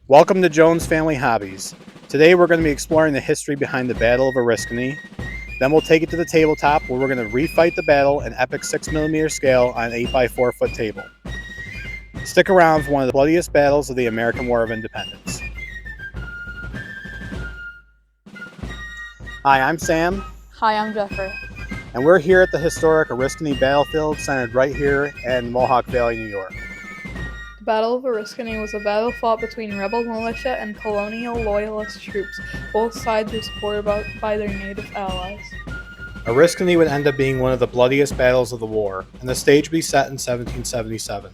Welcome to Jones Family Hobbies. Today we're going to be exploring the history behind the Battle of Oriskany. Then we'll take it to the tabletop where we're going to refight the battle in epic 6mm scale on an 8x4 foot table. Stick around for one of the bloodiest battles of the American War of Independence. Hi, I'm Sam. Hi, I'm Jeffrey. And we're here at the historic Oriskany battlefield centered right here in Mohawk Valley, New York. The Battle of Oriskany was a battle fought between rebel militia and colonial Loyalist troops. Both sides were supported by their native allies. Oriskany would end up being one of the bloodiest battles of the war, and the stage would be set in 1777,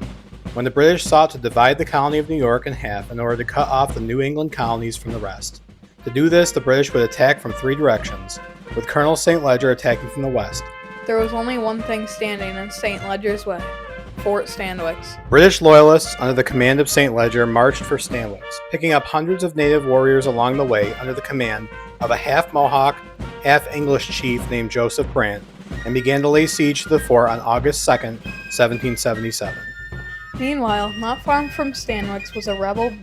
when the British sought to divide the colony of New York in half in order to cut off the New England colonies from the rest. To do this, the British would attack from three directions, with Colonel St. Ledger attacking from the west. There was only one thing standing in St. Ledger's way: Fort Stanwix. British Loyalists, under the command of St. Ledger, marched for Stanwix, picking up hundreds of native warriors along the way under the command of a half-Mohawk, half-English chief named Joseph Brant, and began to lay siege to the fort on August 2nd, 1777. Meanwhile, not far from Stanwix was a rebel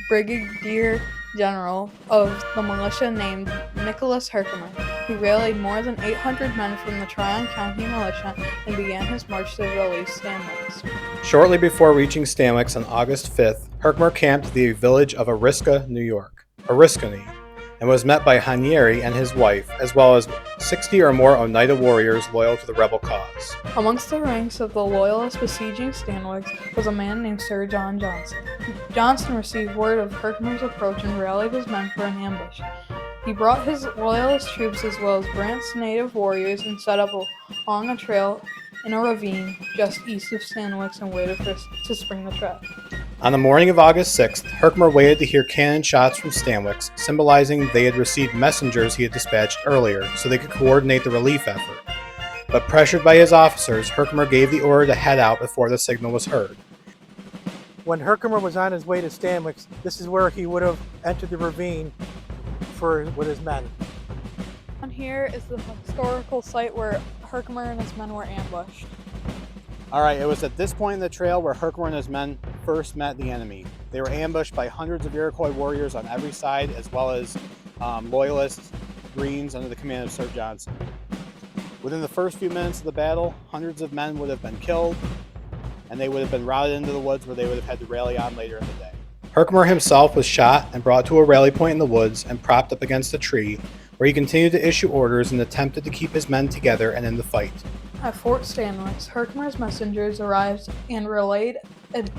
brigadier general of the militia named Nicholas Herkimer, who rallied more than 800 men from the Tryon County militia and began his march to release Stanwix. Shortly before reaching Stanwix on August 5th, Herkimer camped at the village of Oriskany, New York, Oriskany, and was met by Hanieri and his wife, as well as 60 or more Oneida warriors loyal to the rebel cause. Amongst the ranks of the Loyalists besieging Stanwix was a man named Sir John Johnson. Johnson received word of Herkimer's approach and rallied his men for an ambush. He brought his Loyalist troops as well as Brant's native warriors and set up along a trail in a ravine just east of Stanwix and waited to spring the trap. On the morning of August 6th, Herkimer waited to hear cannon shots from Stanwix, symbolizing they had received messengers he had dispatched earlier so they could coordinate the relief effort. But pressured by his officers, Herkimer gave the order to head out before the signal was heard. When Herkimer was on his way to Stanwix, this is where he would have entered the ravine with his men. And here is the historical site where Herkimer and his men were ambushed. Alright, it was at this point in the trail where Herkimer and his men first met the enemy. They were ambushed by hundreds of Iroquois warriors on every side, as well as Loyalists, Greens under the command of Sir Johnson. Within the first few minutes of the battle, hundreds of men would have been killed, and they would have been routed into the woods where they would have had to rally on later in the day. Herkimer himself was shot and brought to a rally point in the woods and propped up against a tree, where he continued to issue orders and attempted to keep his men together and in the fight. At Fort Stanwix, Herkimer's messengers arrived and relayed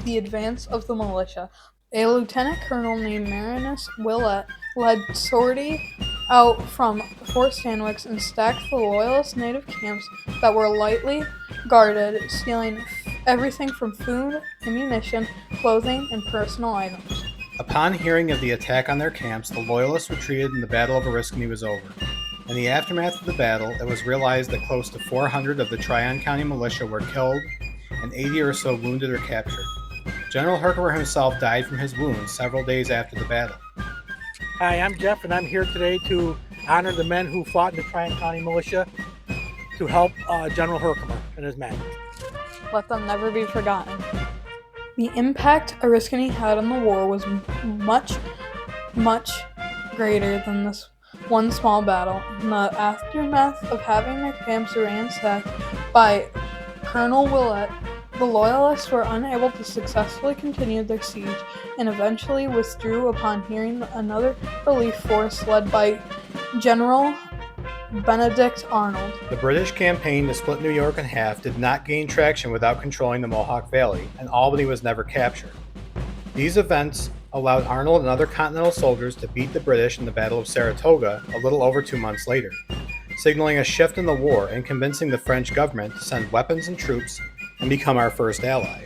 the advance of the militia. A lieutenant colonel named Marinus Willett led sortie out from Fort Stanwix and stacked the Loyalist native camps that were lightly guarded, stealing everything from food, ammunition, clothing, and personal items. Upon hearing of the attack on their camps, the Loyalists retreated and the Battle of Oriskany was over. In the aftermath of the battle, it was realized that close to 400 of the Tryon County militia were killed and 80 or so wounded or captured. General Herkimer himself died from his wounds several days after the battle. Hi, I'm Jeff, and I'm here today to honor the men who fought in the Tryon County militia to help General Herkimer and his men. Let them never be forgotten. The impact Oriskany had on the war was much, much greater than this one small battle. In the aftermath of having their camps ransacked by Colonel Willett, the Loyalists were unable to successfully continue their siege and eventually withdrew upon hearing another relief force led by General Benedict Arnold. The British campaign to split New York in half did not gain traction without controlling the Mohawk Valley, and Albany was never captured. These events allowed Arnold and other Continental soldiers to beat the British in the Battle of Saratoga a little over 2 months later, signaling a shift in the war and convincing the French government to send weapons and troops and become our first ally.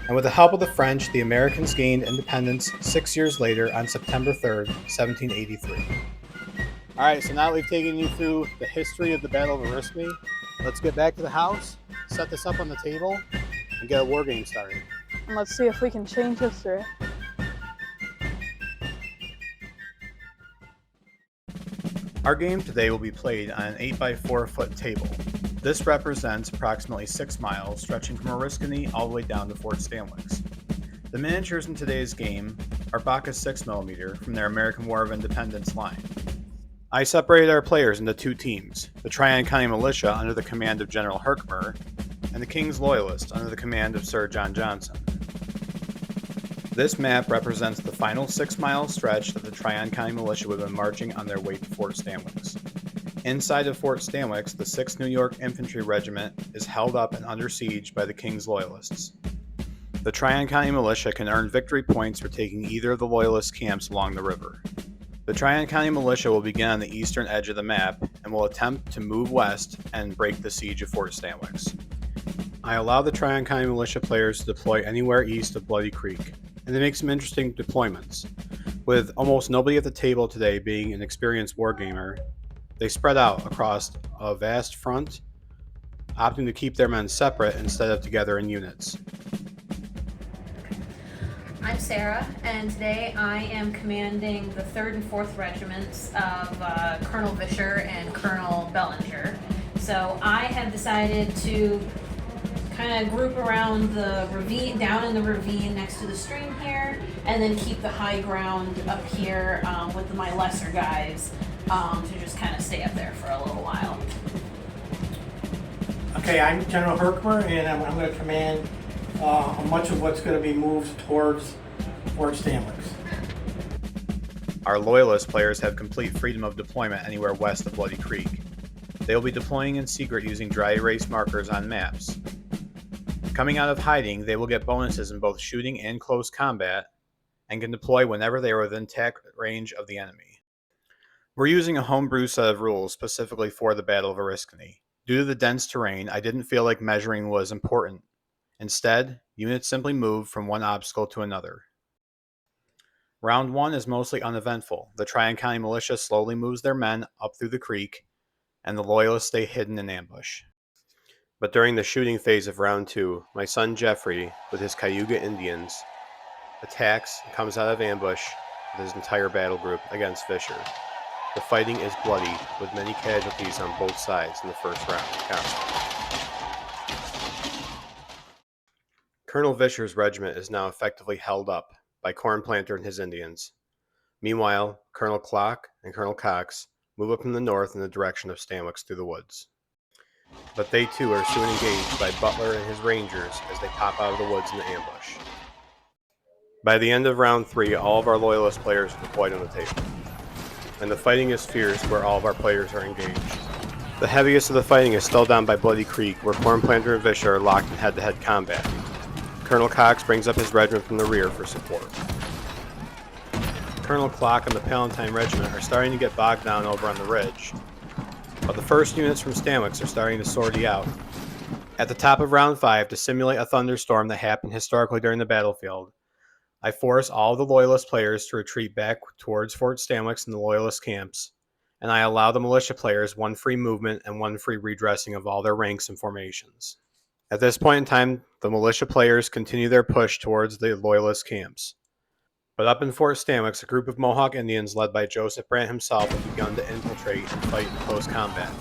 And with the help of the French, the Americans gained independence 6 years later on September 3rd, 1783. Alright, so now we've taken you through the history of the Battle of Oriskany. Let's get back to the house, set this up on the table, and get a war game started. And let's see if we can change history. Our game today will be played on an 8x4 foot table. This represents approximately 6 miles, stretching from Oriskany all the way down to Fort Stanwix. The miniatures in today's game Bacchus 6mm from their American War of Independence line. I separated our players into two teams, the Tryon County Militia under the command of General Herkimer, and the King's Loyalist under the command of Sir John Johnson. This map represents the final 6-mile stretch that the Tryon County Militia would have been marching on their way to Fort Stanwix. Inside of Fort Stanwix, the 6th New York Infantry Regiment is held up and under siege by the King's Loyalists. The Tryon County Militia can earn victory points for taking either of the Loyalist camps along the river. The Tryon County Militia will begin on the eastern edge of the map and will attempt to move west and break the siege of Fort Stanwix. I allow the Tryon County Militia players to deploy anywhere east of Bloody Creek, and they make some interesting deployments. With almost nobody at the table today being an experienced wargamer, they spread out across a vast front, opting to keep their men separate instead of together in units. I'm Sarah, and today I am commanding the 3rd and 4th Regiments of Colonel Vischer and Colonel Bellinger. So I have decided to kind of group around the ravine, down in the ravine next to the stream here, and then keep the high ground up here with my lesser guys to just kind of stay up there for a little while. Okay, I'm General Herkimer, and I'm going to command much of what's going to be moved towards Fort Stanwix. Our Loyalist players have complete freedom of deployment anywhere west of Bloody Creek. They will be deploying in secret using dry erase markers on maps. Coming out of hiding, they will get bonuses in both shooting and close combat, and can deploy whenever they are within attack range of the enemy. We're using a homebrew set of rules specifically for the Battle of Oriskany. Due to the dense terrain, I didn't feel like measuring was important. Instead, units simply move from one obstacle to another. Round 1 is mostly uneventful. The Tryon County Militia slowly moves their men up through the creek, and the Loyalists stay hidden in ambush. But during the shooting phase of Round 2, my son Jeffrey, with his Cayuga Indians, attacks and comes out of ambush with his entire battle group against Vischer. The fighting is bloody, with many casualties on both sides in the first round of combat. Colonel Vischer's regiment is now effectively held up by Cornplanter and his Indians. Meanwhile, Colonel Clock and Colonel Cox move up from the north in the direction of Stanwix through the woods. But they too are soon engaged by Butler and his Rangers as they pop out of the woods in the ambush. By the end of Round 3, all of our Loyalist players are deployed on the table, and the fighting is fierce where all of our players are engaged. The heaviest of the fighting is still down by Bloody Creek, where Cornplanter and Vischer are locked in head-to-head combat. Colonel Cox brings up his regiment from the rear for support. Colonel Clock and the Palatine Regiment are starting to get bogged down over on the ridge, but the first units from Stanwix are starting to sortie out. At the top of Round 5, to simulate a thunderstorm that happened historically during the battlefield, I force all of the Loyalist players to retreat back towards Fort Stanwix and the Loyalist camps, and I allow the Militia players 1 free movement and 1 free redressing of all their ranks and formations. At this point in time, the Militia players continue their push towards the Loyalist camps. But up in Fort Stanwix, a group of Mohawk Indians led by Joseph Brant himself have begun to infiltrate and fight in close combat,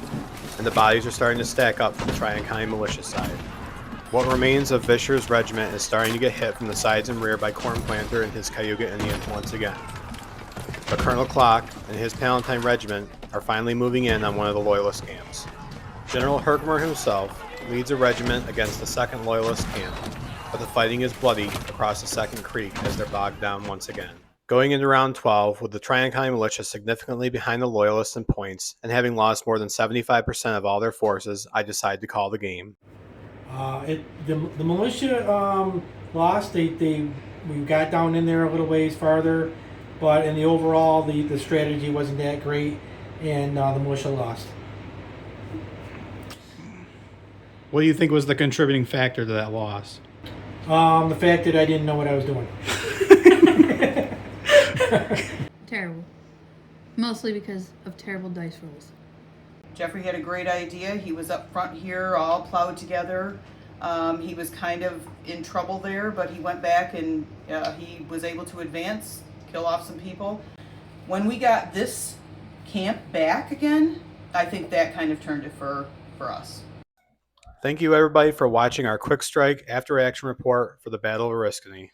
and the bodies are starting to stack up from the Tryon County Militia side. What remains of Vischer's regiment is starting to get hit from the sides and rear by Cornplanter and his Cayuga Indians once again. But Colonel Clock and his Palatine Regiment are finally moving in on one of the Loyalist camps. General Herkimer himself leads a regiment against the 2nd Loyalist camp, but the fighting is bloody across the 2nd Creek as they're bogged down once again. Going into Round 12, with the Tryon County Militia significantly behind the Loyalists in points, and having lost more than 75% of all their forces, I decide to call the game. The Militia lost. We got down in there a little ways farther, but in the overall, the strategy wasn't that great, and the Militia lost. What do you think was the contributing factor to that loss? The fact that I didn't know what I was doing. Terrible. Mostly because of terrible dice rolls. Jeffrey had a great idea. He was up front here, all plowed together. He was kind of in trouble there, but he went back and he was able to advance, kill off some people. When we got this camp back again, I think that kind of turned it for us. Thank you everybody for watching our quick strike after action report for the Battle of Oriskany.